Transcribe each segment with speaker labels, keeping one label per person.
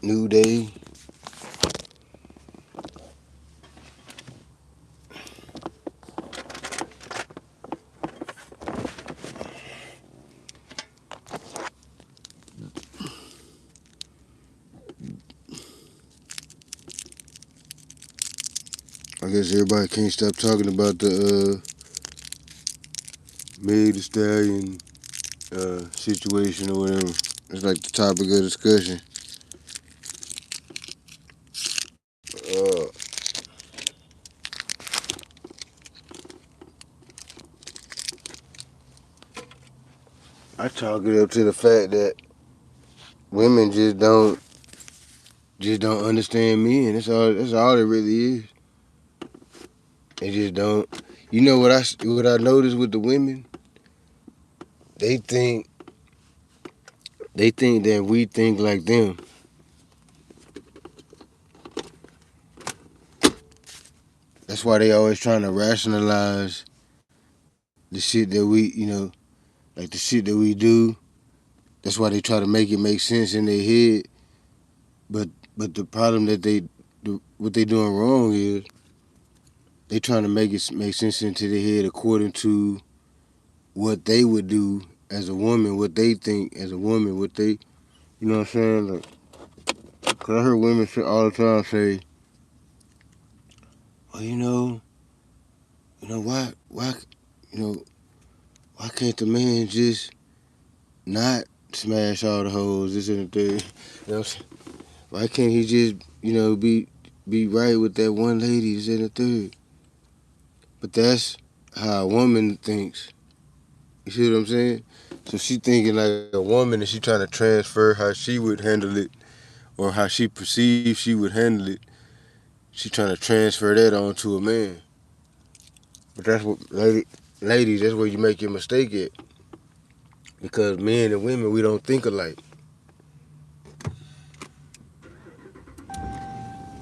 Speaker 1: New day. I guess everybody can't stop talking about the Meg Thee Stallion situation or whatever. It's like the topic of discussion. Uh, I chalk it up to the fact that women just don't understand men. That's all it really is. They just don't. You know what I noticed with the women? They think they think that we think like them. That's why they always trying to rationalize the shit that like the shit that we do. That's why they try to make it make sense in their head. But but the problem that what they doing wrong is they trying to make it make sense into their head according to what they would do as a woman, what they think as a woman, what they, you know what I'm saying? Like, cause I heard women say all the time say, well, why, you know, why can't the man just not smash all the hoes, this and the thing? You know what I'm saying? Why can't he just, be right with that one lady, this and the third? But that's how a woman thinks. You see what I'm saying? So she thinking like a woman and she trying to transfer how she would handle it or how she perceives she would handle it. She trying to transfer that onto a man. But that's what, ladies, that's where you make your mistake at. Because men and women, we don't think alike.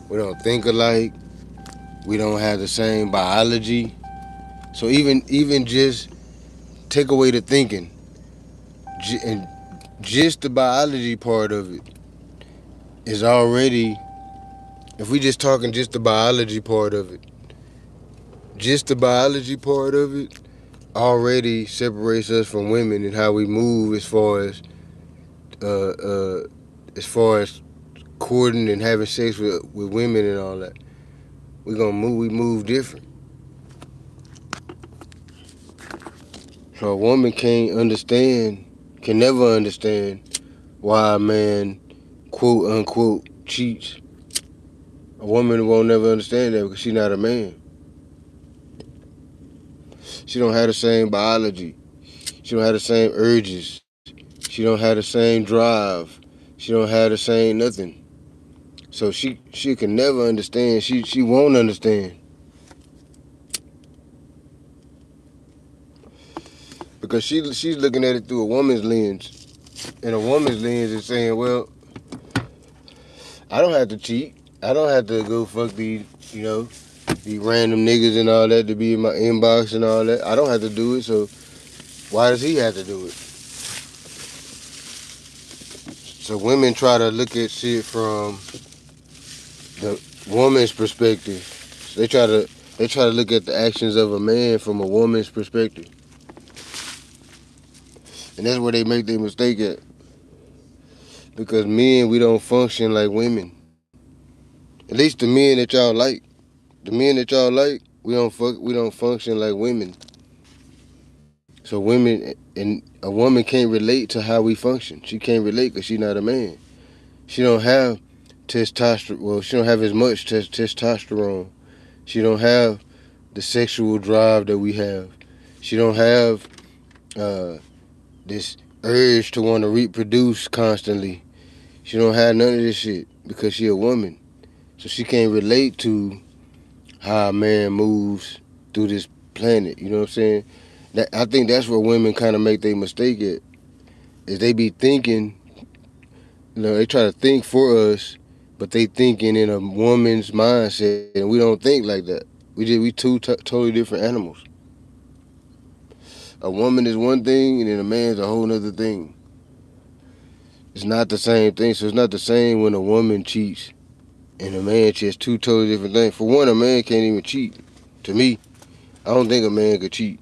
Speaker 1: We don't think alike. We don't have the same biology. So even just take away the thinking, and just the biology part of it is already. If we just talking just the biology part of it, just the biology part of it already separates us from women and how we move uh, uh, as far as courting and having sex with women and all that. We move different. So a woman can never understand why a man quote unquote cheats. A woman won't never understand that because she's not a man. She don't have the same biology. She don't have the same urges. She don't have the same drive. She don't have the same nothing. So she can never understand. She won't understand because she's looking at it through a woman's lens, and a woman's lens is saying, well, I don't have to cheat. I don't have to go fuck you know, these random niggas and all that to be in my inbox and all that. I don't have to do it. So why does he have to do it? So women try to look at shit from the woman's perspective. So they try to look at the actions of a man from a woman's perspective, and that's where they make their mistake at. Because men, we don't function like women. At least the men that y'all like, we don't function like women. So women and a woman can't relate to how we function. She can't relate because she's not a man. She don't have testosterone. Well, she don't have as much testosterone. She don't have the sexual drive that we have. She don't have uh, this urge to want to reproduce constantly. She don't have none of this shit because she a woman. So she can't relate to how a man moves through this planet. You know what I'm saying? I think that's where women kind of make their mistake at. Is they be thinking, they try to think for us, but they thinking in a woman's mindset, and we don't think like that. We two totally different animals. A woman is one thing, and then a man's a whole nother thing. It's not the same thing. So it's not the same when a woman cheats and a man cheats. Two totally different things. For one, a man can't even cheat. To me, I don't think a man could cheat.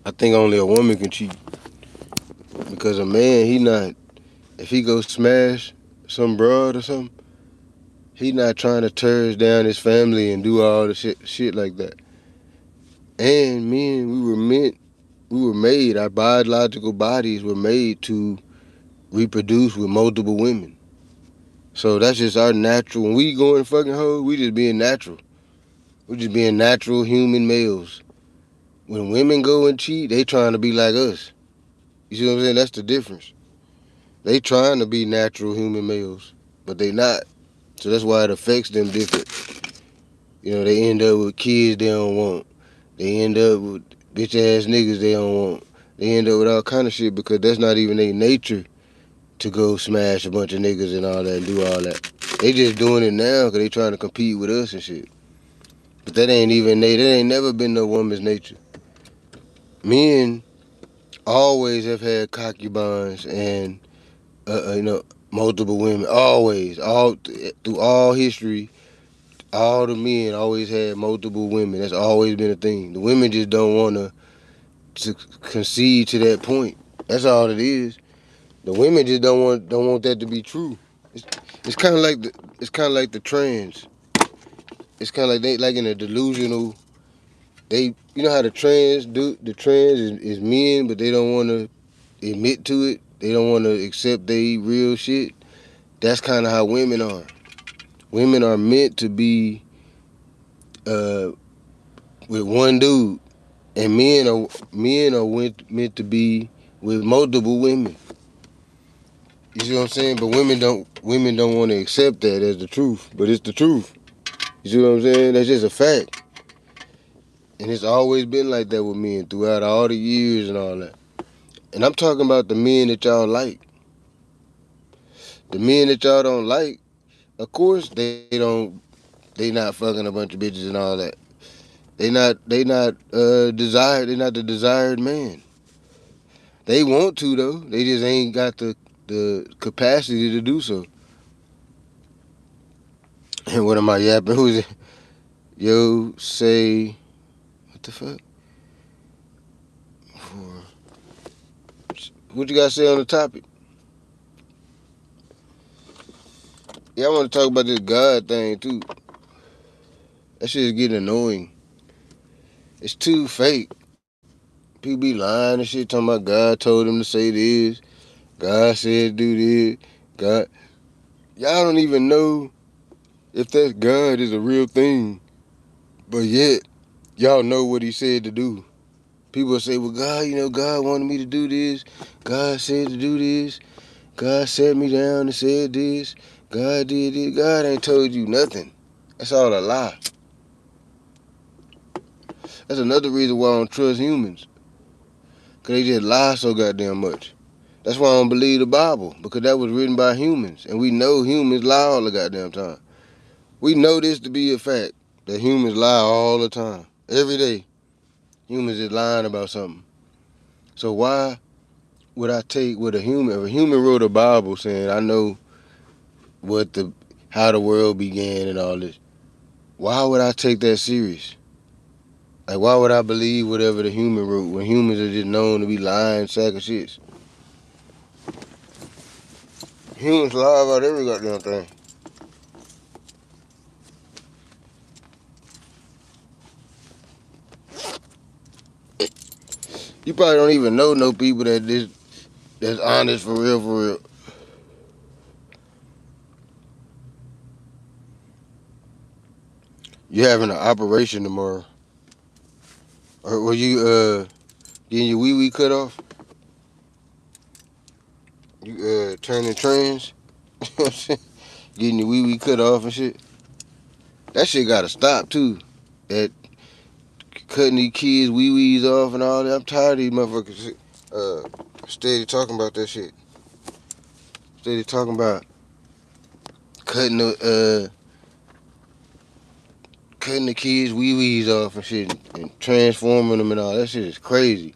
Speaker 1: I think only a woman can cheat. Because a man, he not, if he go smash some broad or something, he not trying to tear down his family and do all the shit like that. And men, we were made, our biological bodies were made to reproduce with multiple women. So that's just our natural. When we go in fucking hoes, we just being natural. We just being natural human males. When women go and cheat, they trying to be like us. You see what I'm saying? That's the difference. They trying to be natural human males, but they not. So that's why it affects them different. You know, they end up with kids they don't want. They end up with bitch ass niggas they don't want. They end up with all kind of shit because that's not even their nature to go smash a bunch of niggas and all that and do all that. They just doing it now because they trying to compete with us and shit. But that ain't even they. That ain't never been no woman's nature. Men always have had concubines and multiple women. Always, through all history, all the men always had multiple women. That's always been a thing. The women just don't want to concede to that point. That's all it is. The women just don't want that to be true. It's, it's kind of like the trans. It's kind of like they like in a delusional. They you know how the trans do. The trans is men, but they don't want to admit to it. They don't want to accept they real shit. That's kind of how women are. Women are meant to be uh, with one dude, and men are meant to be with multiple women. You see what I'm saying? But women don't want to accept that as the truth. But it's the truth. You see what I'm saying? That's just a fact. And it's always been like that with men throughout all the years and all that. And I'm talking about the men that y'all like. The men that y'all don't like, of course they not fucking a bunch of bitches and all that. They not desired. They not the desired man. They want to though. They just ain't got the capacity to do so. And what am I yapping? Who's it? Yo, say what the fuck? What you got to say on the topic? Yeah, I want to talk about this God thing too. That shit is getting annoying. It's too fake. People be lying and shit, talking about God told them to say this. God said do this. God, y'all don't even know if that God is a real thing, but yet y'all know what He said to do. People say, well, God, God wanted me to do this. God said to do this. God sat me down and said this. God did this. God ain't told you nothing. That's all a lie. That's another reason why I don't trust humans. Because they just lie so goddamn much. That's why I don't believe the Bible. Because that was written by humans. And we know humans lie all the goddamn time. We know this to be a fact. That humans lie all the time. Every day. Humans is lying about something. So why would I take what a human, if a human wrote a Bible saying, I know how the world began and all this, why would I take that serious? Like, why would I believe whatever the human wrote when humans are just known to be lying sack of shits? Humans lie about every goddamn thing. You probably don't even know no people that's honest for real, for real. You having an operation tomorrow. Or were you getting your wee wee cut off? You turning trans? Getting your wee wee cut off and shit? That shit gotta stop too. That cutting these kids wee wees off and all that. I'm tired of these motherfuckers steady talking about that shit. Steady talking about cutting the kids wee wees off and shit and transforming them and all that shit is crazy.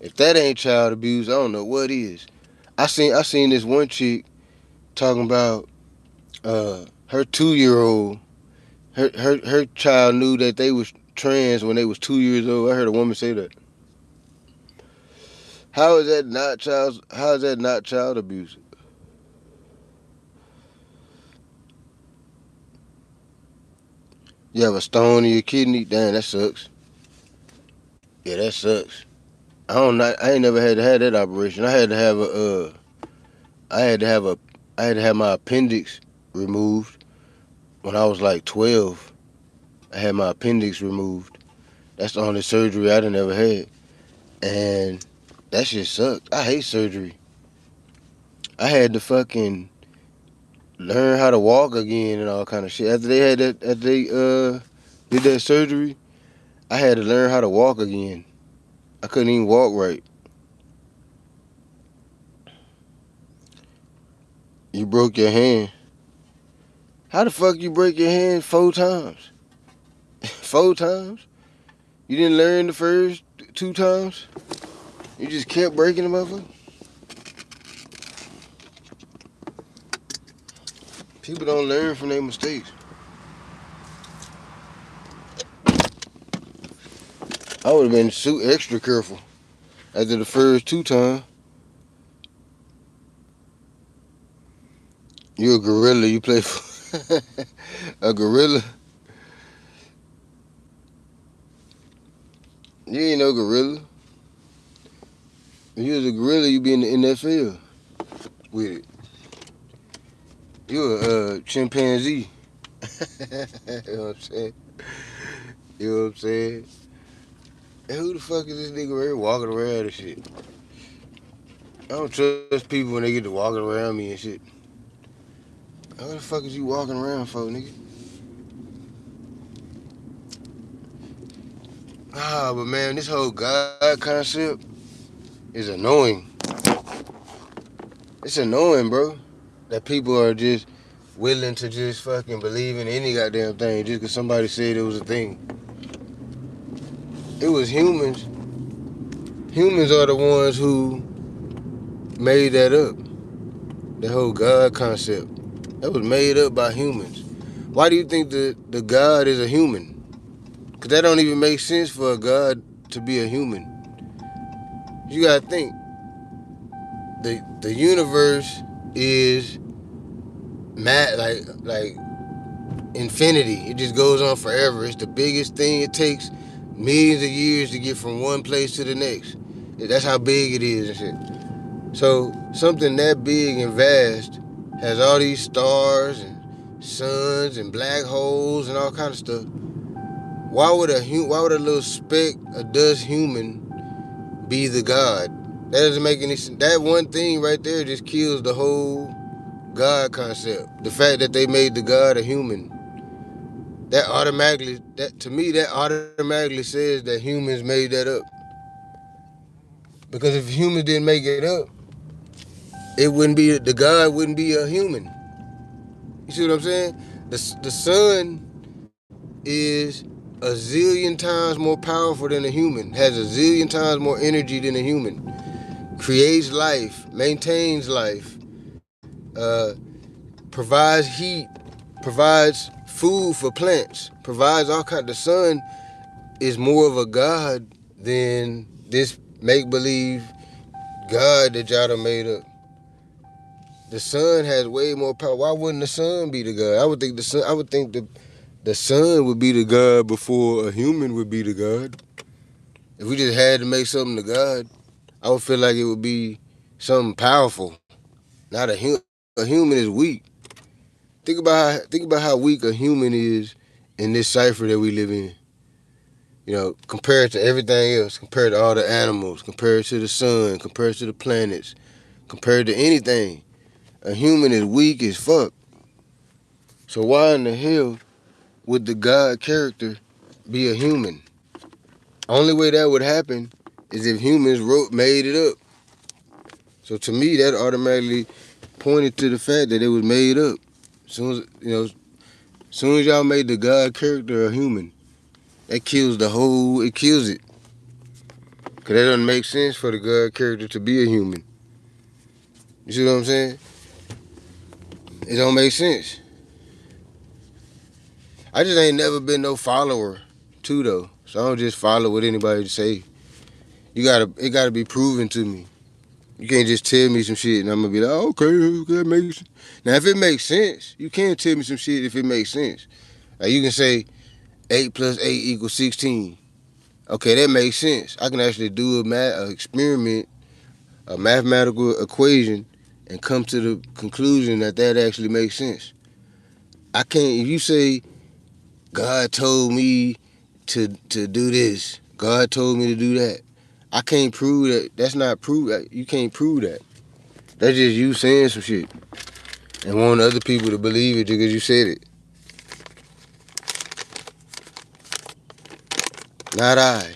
Speaker 1: If that ain't child abuse, I don't know what is. I seen this one chick talking about her 2-year-old. Her child knew that they was trans when they was 2 years old. I heard a woman say that. How is that not child? How is that not child abuse? You have a stone in your kidney. Damn, that sucks. Yeah, that sucks. I ain't never had to have that operation. I had to have a. I had to have my appendix removed when I was like 12. I had my appendix removed. That's the only surgery I done ever had, and that shit sucked. I hate surgery. I had to fucking learn how to walk again and all kind of shit. After they did that surgery, I had to learn how to walk again. I couldn't even walk right. You broke your hand. How the fuck you break your hand 4 times? 4 times? You didn't learn the first 2 times? You just kept breaking the motherfucker? People don't learn from their mistakes. I would have been extra careful after the first 2 times. You a gorilla. You play for a gorilla. You ain't no gorilla. If you was a gorilla, you be in the NFL with it. You a chimpanzee. You know what I'm saying? You know what I'm saying? And who the fuck is this nigga right here walking around and shit? I don't trust people when they get to walking around me and shit. What the fuck is you walking around for, nigga? But man, this whole God concept is annoying. It's annoying, bro. That people are just willing to just fucking believe in any goddamn thing just because somebody said it was a thing. It was humans. Humans are the ones who made that up. The whole God concept. That was made up by humans. Why do you think the God is a human? Because that don't even make sense for a God to be a human. You gotta think. The universe is mad like infinity. It just goes on forever. It's the biggest thing. It takes millions of years to get from one place to the next. That's how big it is and shit. So something that big and vast has all these stars and suns and black holes and all kind of stuff. Why would a little speck, a dust human, be the God? That doesn't make any sense. That one thing right there just kills the whole God concept. The fact that they made the God a human. That automatically says that humans made that up. Because if humans didn't make it up, the God wouldn't be a human. You see what I'm saying? The sun is a zillion times more powerful than a human, has a zillion times more energy than a human, creates life, maintains life, uh, provides heat, provides food for plants, provides all kinds. The sun is more of a god than this make-believe God that y'all done made up. The sun has way more power. Why wouldn't the sun be the God? I would think the sun would be the God before a human would be the God. If we just had to make something the God, I would feel like it would be something powerful. Not a human. A human is weak. Think about how weak a human is in this cipher that we live in. You know, compared to everything else, compared to all the animals, compared to the sun, compared to the planets, compared to anything. A human is weak as fuck. So why in the hell would the God character be a human? Only way that would happen is if humans made it up. So to me, that automatically pointed to the fact that it was made up. Soon as y'all made the God character a human, it kills it. Because that doesn't make sense for the God character to be a human. You see what I'm saying? It don't make sense. I just ain't never been no follower too though. So I don't just follow what anybody say. It gotta be proven to me. You can't just tell me some shit and I'm gonna be like, oh, okay, that makes sense. Now if it makes sense, you can tell me some shit if it makes sense. Like you can say 8 plus 8 equals 16. Okay, that makes sense. I can actually do a experiment, a mathematical equation, and come to the conclusion that actually makes sense. I can't. If you say God told me to do this, God told me to do that, I can't prove that. That's not proof. You can't prove that. That's just you saying some shit and want other people to believe it because you said it. Not I.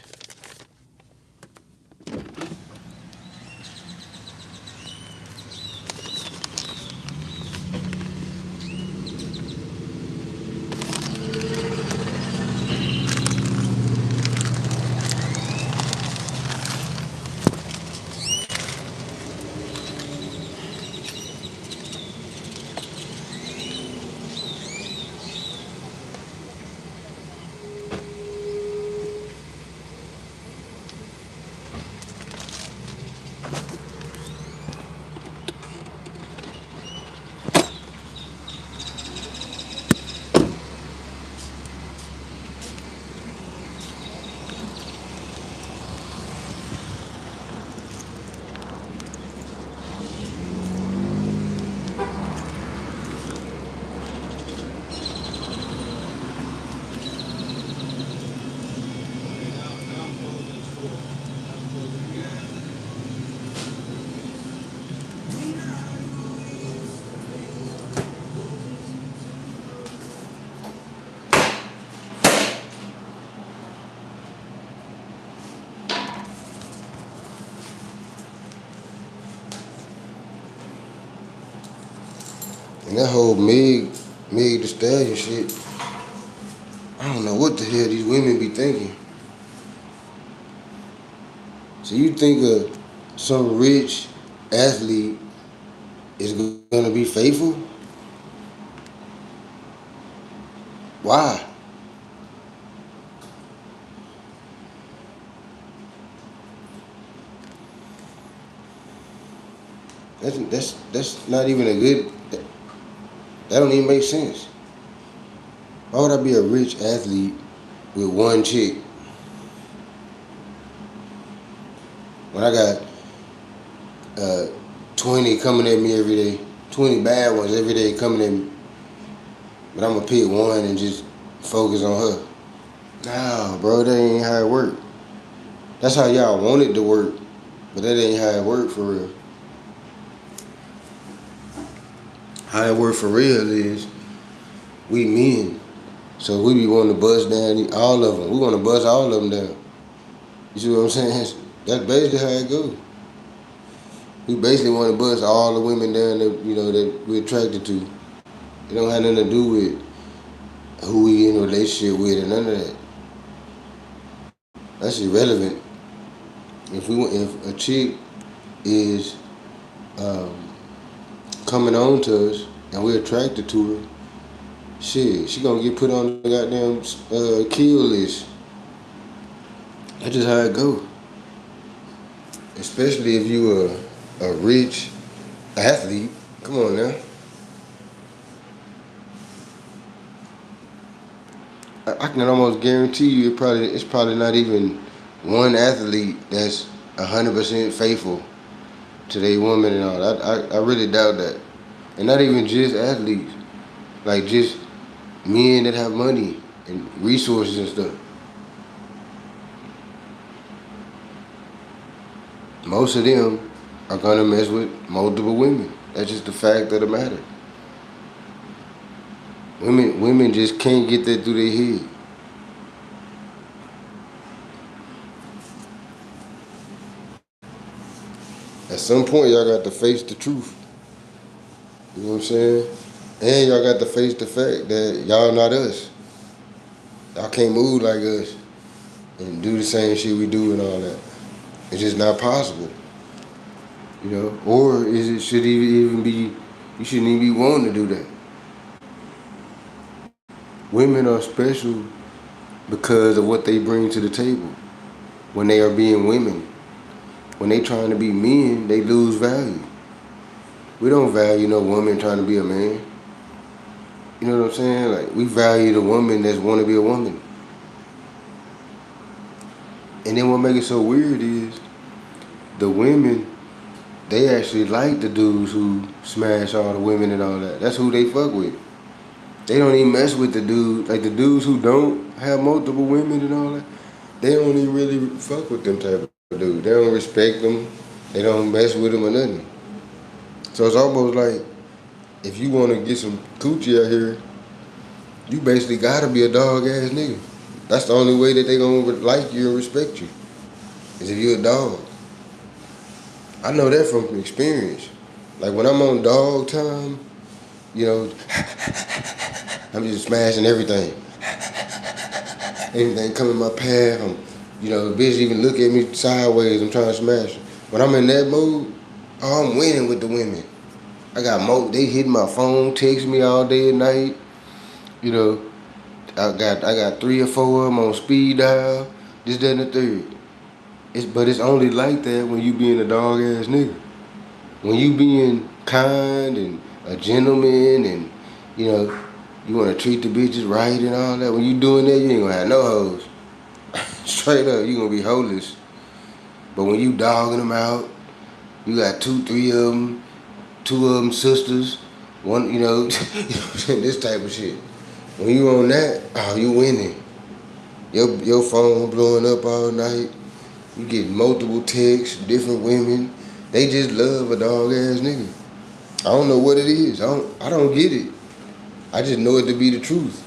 Speaker 1: And that whole Meg the Stallion shit, I don't know what the hell these women be thinking. So you think some rich athlete is gonna be faithful? Why? That's not even a good. That don't even make sense. Why would I be a rich athlete with one chick when I got uh, 20 coming at me every day, 20 bad ones every day coming at me, but I'm gonna pick one and just focus on her? Nah, bro, that ain't how it work. That's how y'all want it to work, but that ain't how it work for real. How it work for real is we men, so we be wanting to bust down all of them. We want to bust all of them down. You see what I'm saying? That's basically how it goes. We basically want to bust all the women down that we're attracted to. It don't have nothing to do with who we in a relationship with and none of that. That's irrelevant. If a chick is um, coming on to us and we're attracted to her, shit, she gonna get put on the goddamn kill list. That's just how it go. Especially if you a rich athlete. Come on now. I can almost guarantee you it's probably not even one athlete that's 100% faithful to their woman and all. I really doubt that. And not even just athletes, like just men that have money and resources and stuff. Most of them are gonna mess with multiple women. That's just the fact of the matter. Women just can't get that through their head. At some point, y'all got to face the truth. You know what I'm saying? And y'all got to face the fact that y'all not us. Y'all can't move like us and do the same shit we do and all that. It's just not possible. Or is it should even be you shouldn't even be wanting to do that. Women are special because of what they bring to the table when they are being women. When they trying to be men, they lose value. We don't value no woman trying to be a man. You know what I'm saying? Like we value the woman that's want to be a woman. And then what make it so weird is the women they actually like the dudes who smash all the women and all that. That's who they fuck with. They don't even mess with the dudes like the dudes who don't have multiple women and all that. They don't even really fuck with them type of dudes. They don't respect them. They don't mess with them or nothing. So it's almost like if you want to get some coochie out here, you basically gotta be a dog ass nigga. That's the only way that they gonna like you and respect you is if you're a dog. I know that from experience. Like when I'm on dog time, you know, I'm just smashing everything. Anything come in my path, the bitch even look at me sideways, I'm trying to smash her. When I'm in that mood, oh, I'm winning with the women. They hit my phone, text me all day and night. You know, I got 3 or 4 of them on speed dial, this, that, and the third. But it's only like that when you being a dog ass nigga. When you being kind and a gentleman and you know you want to treat the bitches right and all that. When you doing that, you ain't gonna have no hoes. Straight up, you gonna be holeless. But when you dogging them out, you got 2, 3 of them, 2 of them sisters, one, this type of shit. When you on that, oh, you winning. Your phone blowing up all night. You get multiple texts, different women. They just love a dog ass nigga. I don't know what it is. I don't get it. I just know it to be the truth.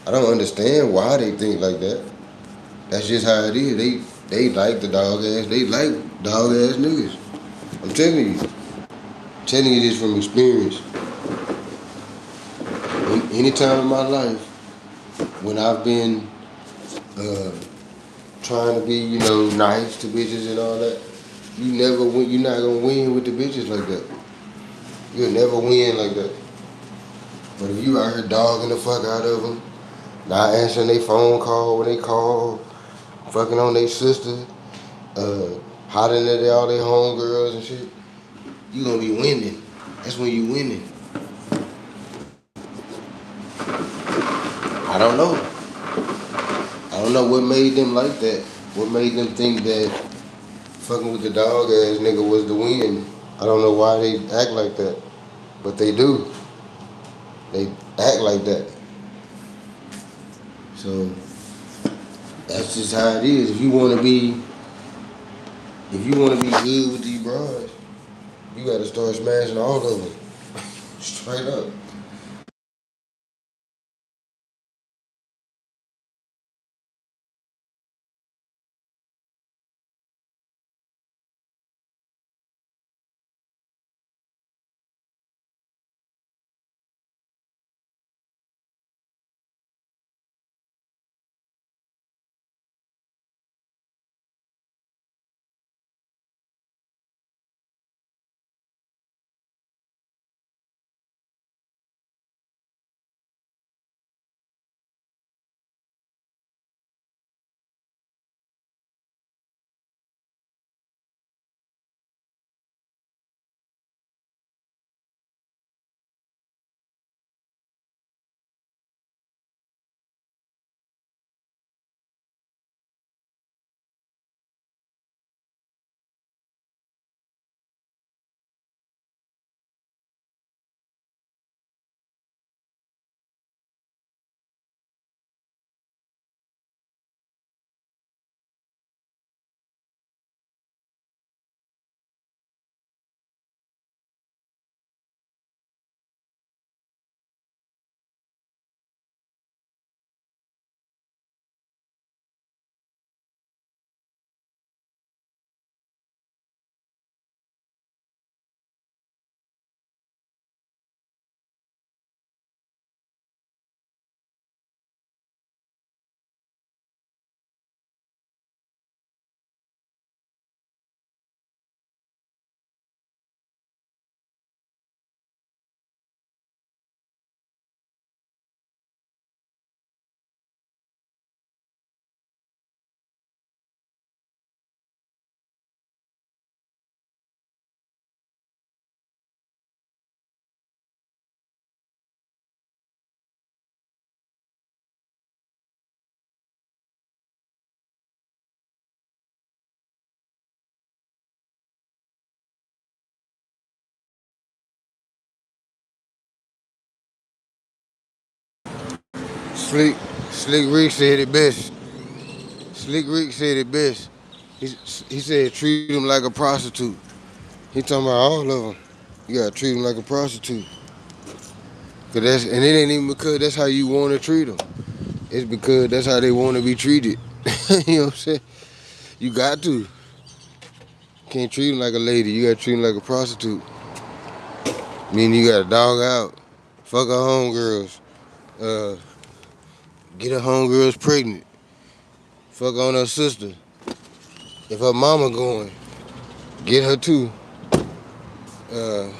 Speaker 1: I don't understand why they think like that. That's just how it is. They like the dog ass. They like dog ass niggas. I'm telling you. I'm telling you this from experience. Any time in my life when I've been uh, trying to be, nice to bitches and all that, you never win. You're not gonna win with the bitches like that. You'll never win like that. But if you out here dogging the fuck out of them, not answering their phone call when they call, fucking on their sister, uh, hollering at all their homegirls and shit, you gonna be winning. That's when you winning. I don't know. I don't know what made them like that. What made them think that fucking with the dog ass nigga was the win. I don't know why they act like that, but they do. They act like that. So that's just how it is. If you wanna be good with these bras, you gotta start smashing all of them. Straight up. Slick, Slick Rick said it best. Slick Rick said it best. He, he said treat them like a prostitute. He talking about all of them. You gotta treat them like a prostitute. And it ain't even because that's how you want to treat them. It's because that's how they want to be treated. You know what I'm saying? You got to. Can't treat them like a lady. You gotta treat them like a prostitute. Meaning you gotta dog out. Fuck her homegirls. Get her homegirls pregnant. Fuck on her sister. If her mama going, get her too. You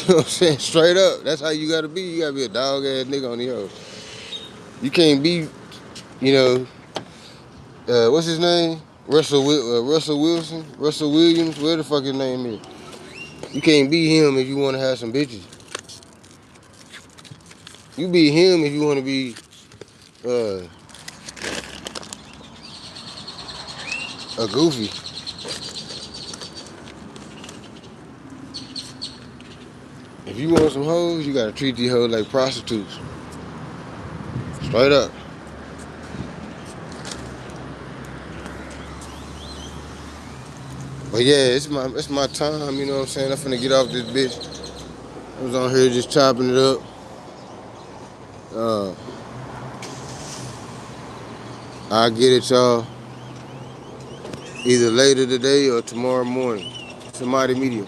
Speaker 1: know what I'm saying? Straight up. That's how you gotta be. You gotta be a dog ass nigga on the hoe. You can't be, you know, what's his name? Russell Wilson? Russell Williams? Where the fuck his name is? You can't be him if you wanna have some bitches. You be him if you wanna be a goofy. If you want some hoes, you gotta treat these hoes like prostitutes. Straight up. But yeah, it's my time, you know what I'm saying? I'm finna get off this bitch. I was on here just chopping it up. I'll get it, y'all, either later today or tomorrow morning. It's Amadi Medium.